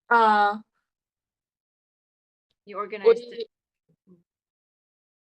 Uh, You organized it.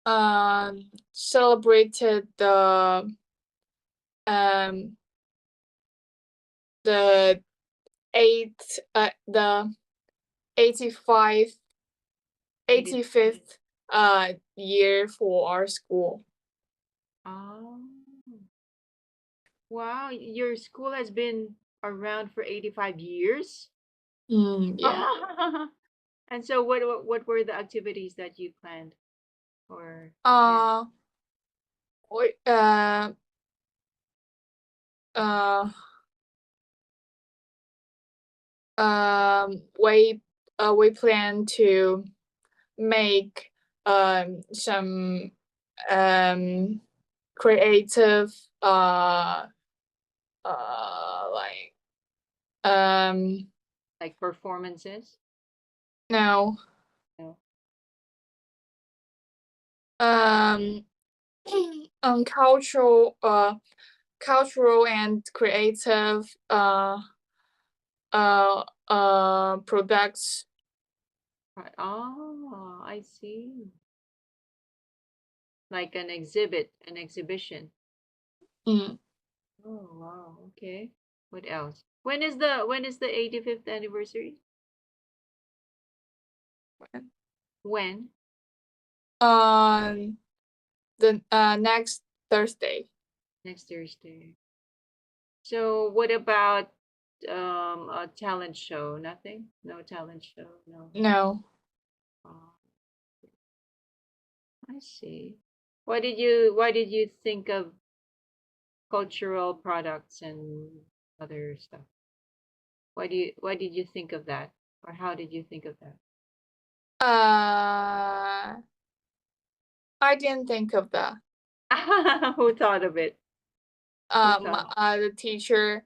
we celebrated um the the 85 Eighty. 85th year for our school. Oh, wow. Your school has been around for 85 years? Yeah. And so what were the activities that you planned? Or yeah, Uh, we, uh, uh, um, we we plan to make some um creative like um like performances? no No. um cultural and creative products. Right. Oh, I see. Like an exhibition. Mm. Oh, wow. Okay. What else? When is the 85th anniversary? When? Um, the next Thursday. Next Thursday. So what about a talent show? Nothing? No talent show. No. No. Oh, I see. Why did you think of cultural products and other stuff? Why did you think of that? Or how did you think of that? Uh, I didn't think of that. Who thought of it? Who thought? The teacher.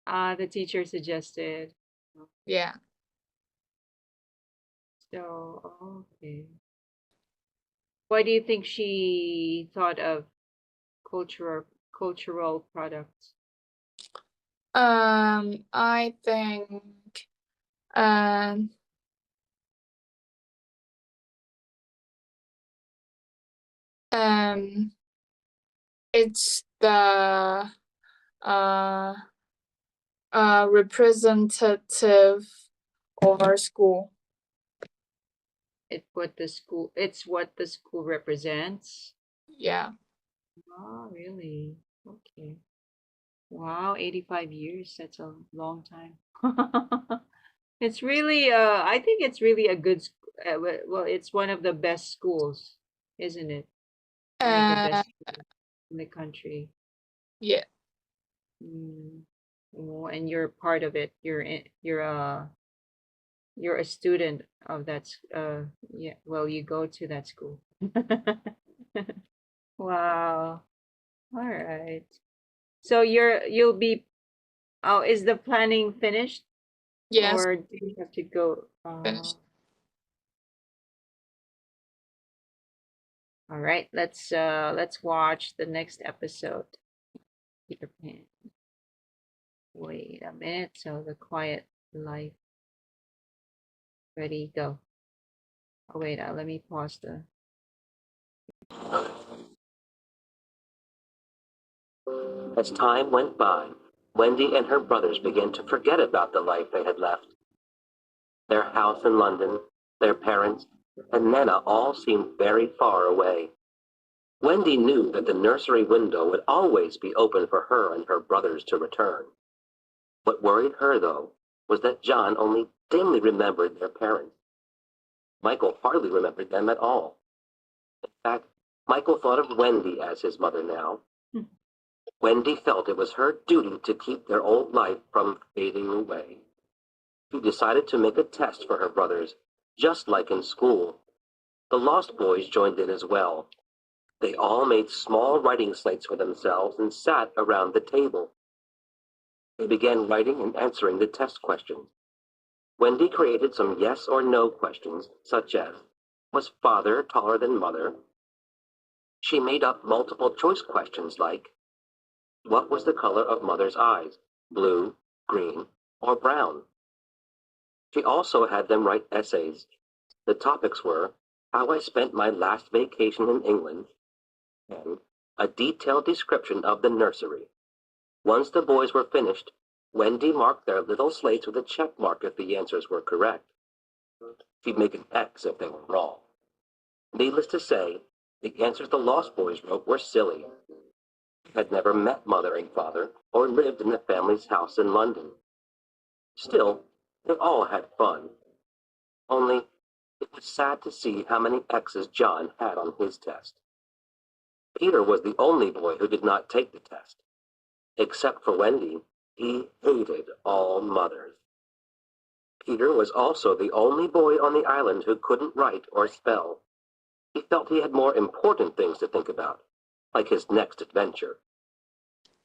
The teacher suggested. Yeah. So, okay. Why do you think she thought of cultural products? I think um um it's the uh representative of our school. It's what the school represents. Yeah. Oh, really? Okay. Wow, 85 years. That's a long time. It's really I think it's really a good well, it's one of the best schools, isn't it? One of the Uh, best schools in the country. yeah. Mm. Oh, and you're part of it. You're a student of yeah, well, you go to that school. Wow. All right. So you'll be oh, is the planning finished Yes. or do you have to go? Finished. All right, let's watch the next episode. Peter Pan. Wait a minute. So the quiet life. Ready, go. Oh wait, let me pause the. As time went by, Wendy and her brothers began to forget about the life they had left. Their house in London, their parents, and Nana all seemed very far away. Wendy knew that the nursery window would always be open for her and her brothers to return. What worried her, though, was that John only dimly remembered their parents. Michael hardly remembered them at all. In fact, Michael thought of Wendy as his mother now. Wendy felt it was her duty to keep their old life from fading away. She decided to make a test for her brothers, just like in school. The Lost Boys joined in as well. They all made small writing slates for themselves and sat around the table. They began writing and answering the test questions. Wendy created some yes or no questions, such as, was father taller than mother? She made up multiple choice questions like, what was the color of mother's eyes, blue, green, or brown? She also had them write essays. The topics were how I spent my last vacation in England and a detailed description of the nursery. Once the boys were finished, Wendy marked their little slates with a check mark if the answers were correct. She'd make an X if they were wrong. Needless to say, the answers the Lost Boys wrote were silly. They had never met Mother and Father or lived in the family's house in London. Still, they all had fun. Only, it was sad to see how many X's John had on his test. Peter was the only boy who did not take the test. Except for Wendy, he hated all mothers. Peter was also the only boy on the island who couldn't write or spell. He felt he had more important things to think about, like his next adventure.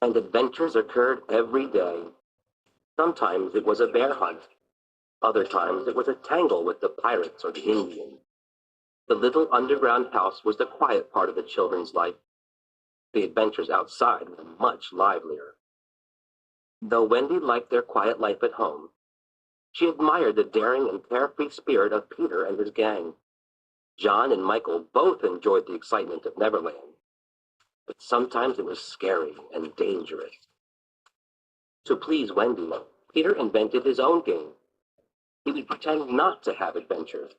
And adventures occurred every day. Sometimes it was a bear hunt. Other times it was a tangle with the pirates or the Indians. The little underground house was the quiet part of the children's life. The adventures outside were much livelier. Though Wendy liked their quiet life at home, she admired the daring and carefree spirit of Peter and his gang. John and Michael both enjoyed the excitement of Neverland, but sometimes it was scary and dangerous. To please Wendy, Peter invented his own game. He would pretend not to have adventures.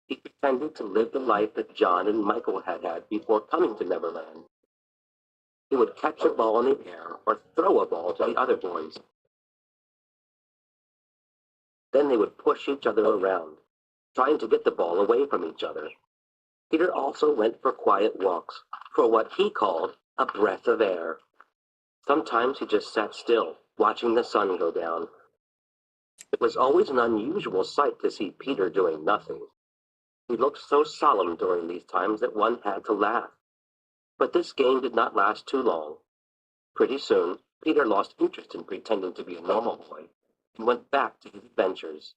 He pretended to live the life that John and Michael had had before coming to Neverland. He would catch a ball in the air or throw a ball to the other boys. Then they would push each other around, trying to get the ball away from each other. Peter also went for quiet walks, for what he called a breath of air. Sometimes he just sat still, watching the sun go down. It was always an unusual sight to see Peter doing nothing. He looked so solemn during these times that one had to laugh. But this game did not last too long. Pretty soon, Peter lost interest in pretending to be a normal boy and went back to his adventures.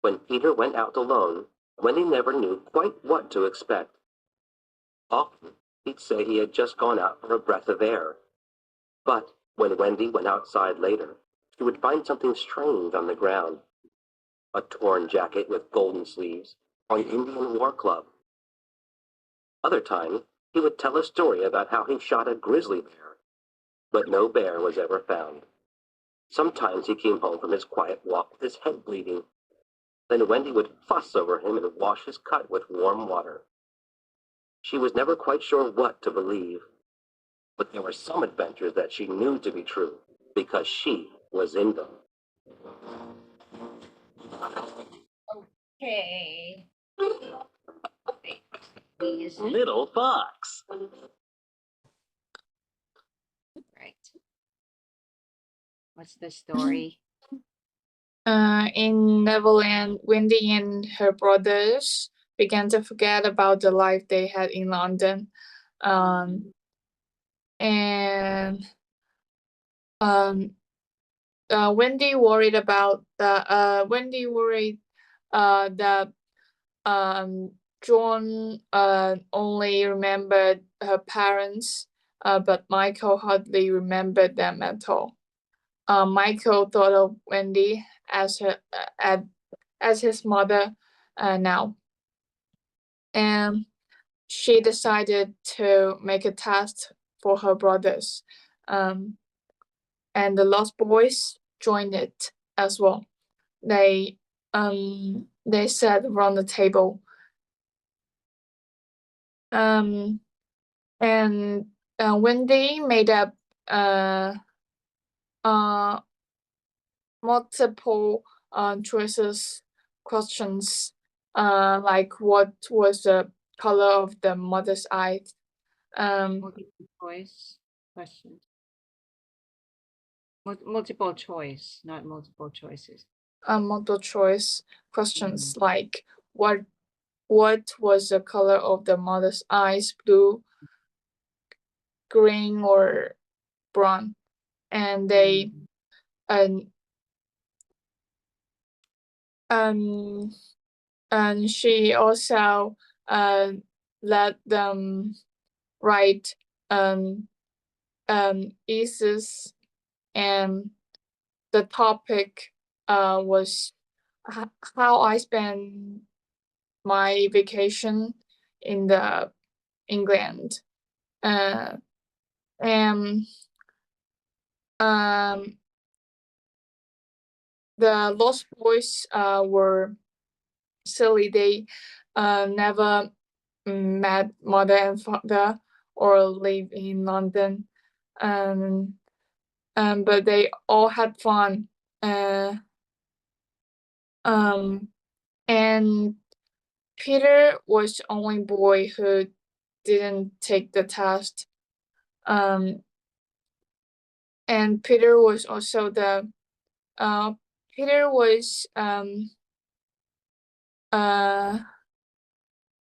When Peter went out alone, Wendy never knew quite what to expect. Often, he'd say he had just gone out for a breath of air. But when Wendy went outside later, she would find something strange on the ground. A torn jacket with golden sleeves, or an Indian war club. Other times, he would tell a story about how he shot a grizzly bear, but no bear was ever found. Sometimes he came home from his quiet walk with his head bleeding. Then Wendy would fuss over him and wash his cut with warm water. She was never quite sure what to believe, but there were some adventures that she knew to be true, because she was in them. Okay. Little Fox. Right. What's the story? In Neverland, Wendy and her brothers began to forget about the life they had in London. Wendy worried that John only remembered her parents, but Michael hardly remembered them at all. Michael thought of Wendy as his mother now, and she decided to make a test for her brothers, and the Lost Boys joined it as well. They sat around the table, and Wendy made up multiple choices questions, like what was the color of the mother's eyes. Multiple choice questions. Multiple choice, not multiple choices. Multiple choice questions like what was the color of the mother's eyes, blue, green, or brown, and they and she also let them write essays, and the topic was how I spend my vacation in the England. And the Lost Boys were silly. They never met mother and father or live in London. But they all had fun. And Peter was the only boy who didn't take the test. And Peter was also the Peter was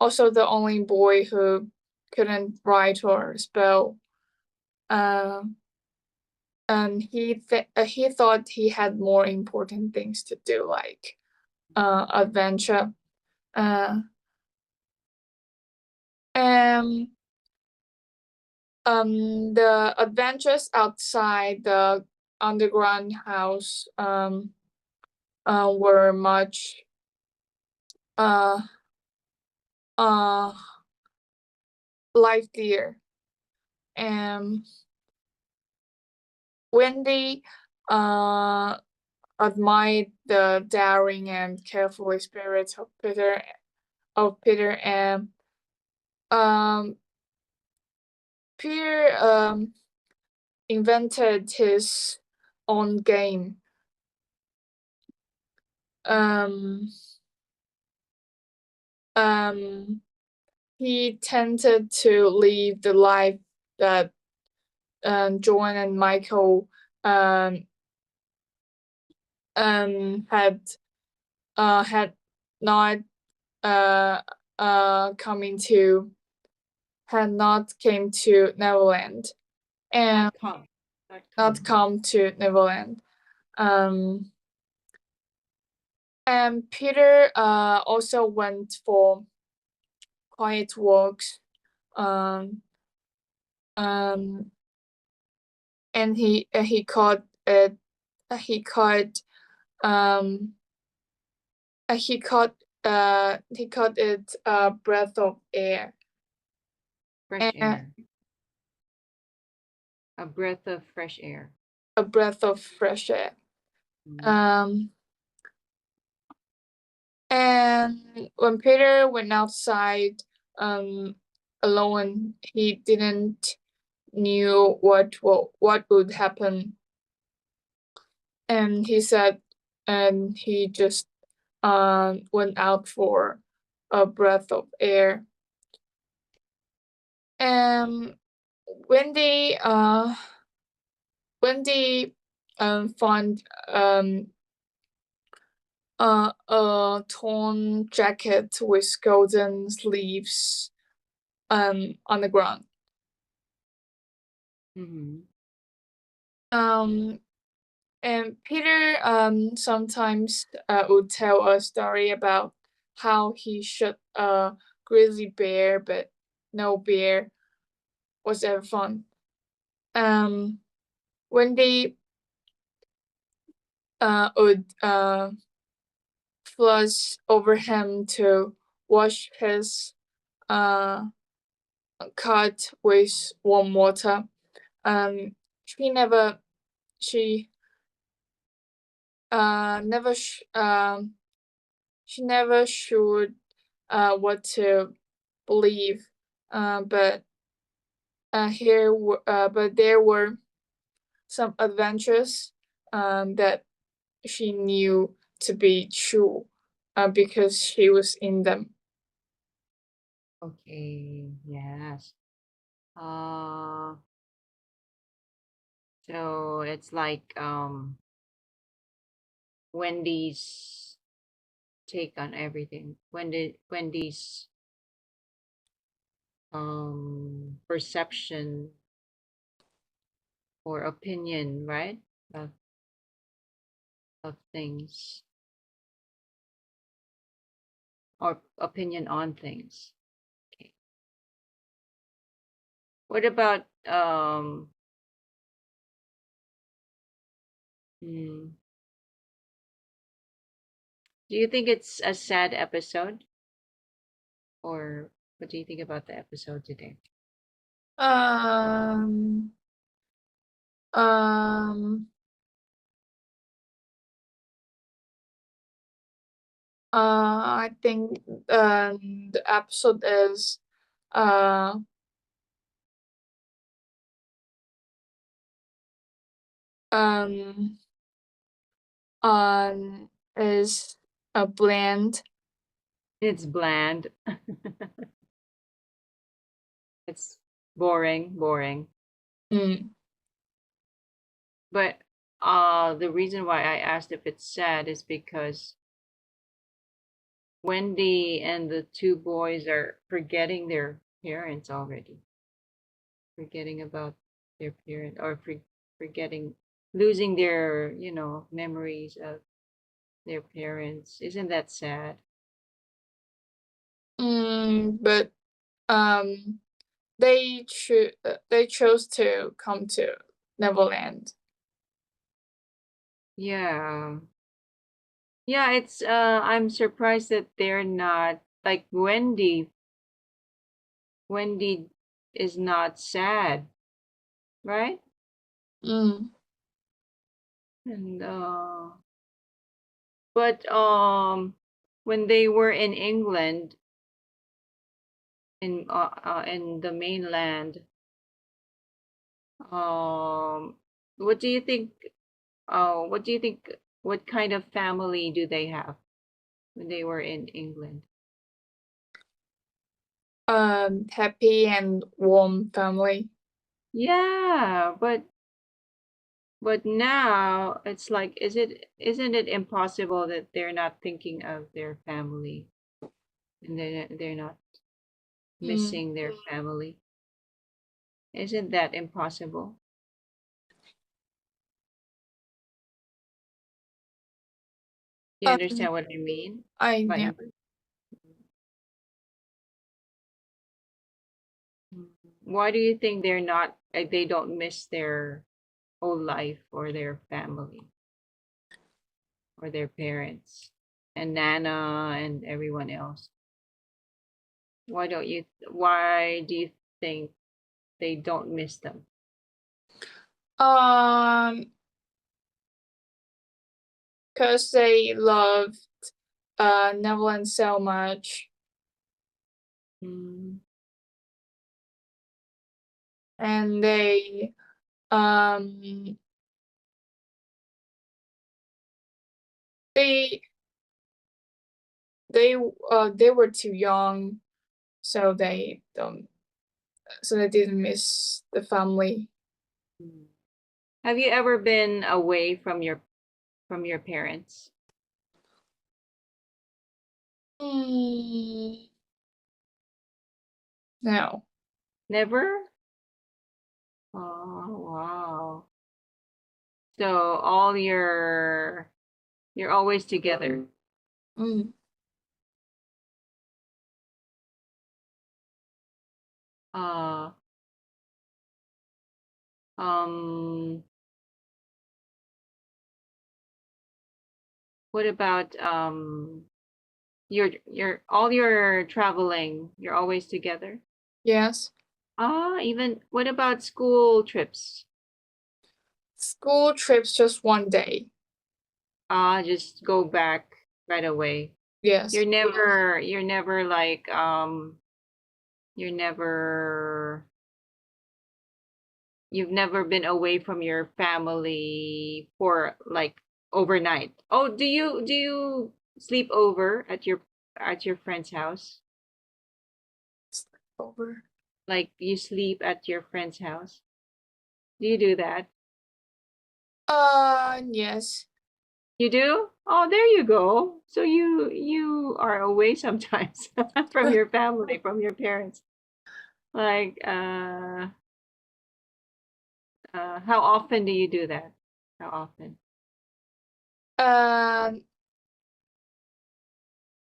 also the only boy who couldn't write or spell. And he thought he had more important things to do, like adventure. And the adventures outside the underground house were much uh livelier. And Wendy admired the daring and careful spirit of Peter, and Peter invented his own game. He tended to live the life that Joan and Michael had not had not came to Neverland, and not come to Neverland. And Peter also went for quiet walks. And he caught it. He caught it a breath of air. Fresh air. A breath of fresh air. A breath of fresh air. And when Peter went outside alone, he didn't knew what would happen. And he said, and he just went out for a breath of air. And Wendy found a torn jacket with golden sleeves on the ground. And Peter sometimes would tell a story about how he shot a grizzly bear, but no bear was ever found. Wendy would flush over him to wash his cut with warm water. She never showed what to believe, but there were some adventures that she knew to be true because she was in them. Okay, yes. So it's like Wendy's take on everything. Wendy's perception or opinion, right? Of things. Or opinion on things. Okay. What about Do you think it's a sad episode? Or what do you think about the episode today? Um, um, I think the episode is uh um is a blend. It's bland. It's boring, boring. Mm. But the reason why I asked if it's sad is because Wendy and the two boys are forgetting their parents already. Forgetting about their parent or forgetting losing their, memories of their parents. Isn't that sad? But um they chose to come to Neverland. Yeah. Yeah, it's I'm surprised that they're not like Wendy is not sad, right? Mm. And but when they were in England in the mainland, um what do you think what do you think what kind of family do they have when they were in England? Happy and warm family. Yeah, but now it's like isn't it impossible that they're not thinking of their family and they're not Mm. missing their family? Isn't that impossible? You Um, understand what I mean? I By know. why do you think they're not like they don't miss their whole life or their family or their parents and Nana and everyone else? Why do you think they don't miss them? Um, because they loved Neverland so much, Mm, and um they they were too young, so they didn't miss the family. mm. Have you ever been away from your parents? Mm, no. Never? Oh, wow. So all you're always together. Mm. Uh um what about your all your traveling, you're always together? Yes. Even what about school trips? School trips just one day. Just go back right away. Yes. You're never like you're never you've never been away from your family for like overnight. Oh, do you sleep over at your friend's house? Over. Like you sleep at your friend's house? Do you do that? Yes. You do? Oh, there you go. So you are away sometimes from your family, from your parents. Like how often do you do that? How often? Um,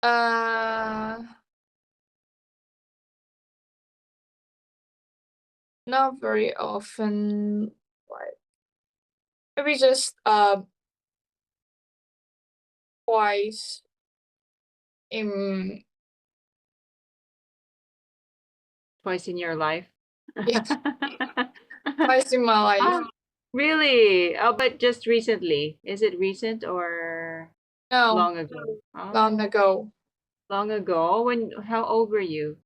uh, not very often. Like maybe just twice in Twice in your life? yeah, twice in my life. Ah, really? Oh, but just recently. Is it recent or No, long ago? long Oh, ago, long ago. How old were you?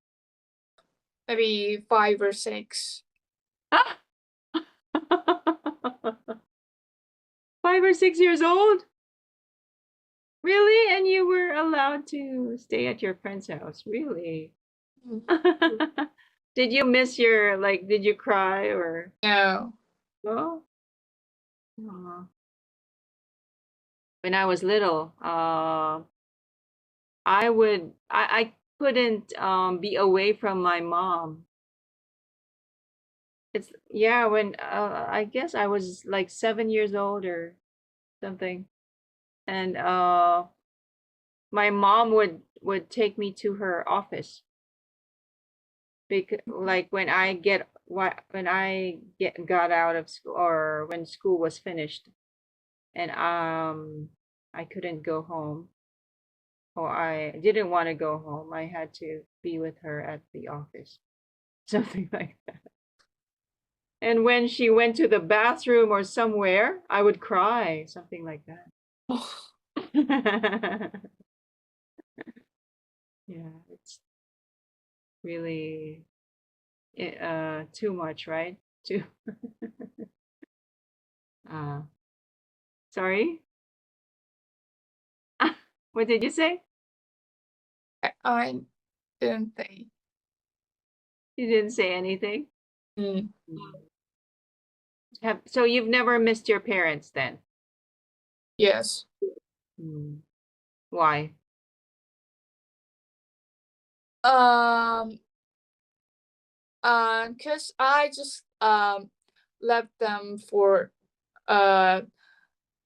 maybe 5 or 6. Ah! 5 or 6 years old? Really? And you were allowed to stay at your friend's house? Really? Mm. Did you miss your, like, did you cry or? No. Oh, aw. When I was little, I couldn't be away from my mom. It's yeah, when I guess I was like 7 years old or something. And my mom would take me to her office because like when I got out of school or when school was finished and I couldn't go home or I didn't want to go home. I had to be with her at the office. Something like that. And when she went to the bathroom or somewhere, I would cry, something like that. Yeah, it's really too much, right? Too uh sorry? What did you say? I didn't say. You didn't say anything? Mm. So you've never missed your parents then? Yes. Mm. Why? Um. 'Cause I just left them for uh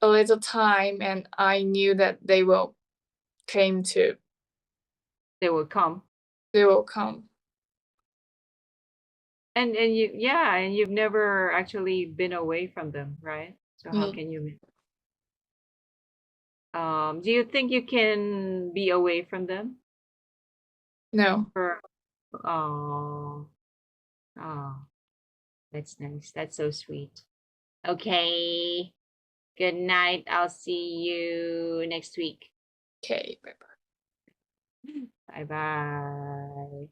a little time, and I knew that they will came to. They will come. They will come. And you yeah, and you've never actually been away from them, right? So how Mm. can you do you think you can be away from them? No. Or oh, oh, that's nice. That's so sweet. Okay. Good night. I'll see you next week. Okay. Bye bye. Bye bye.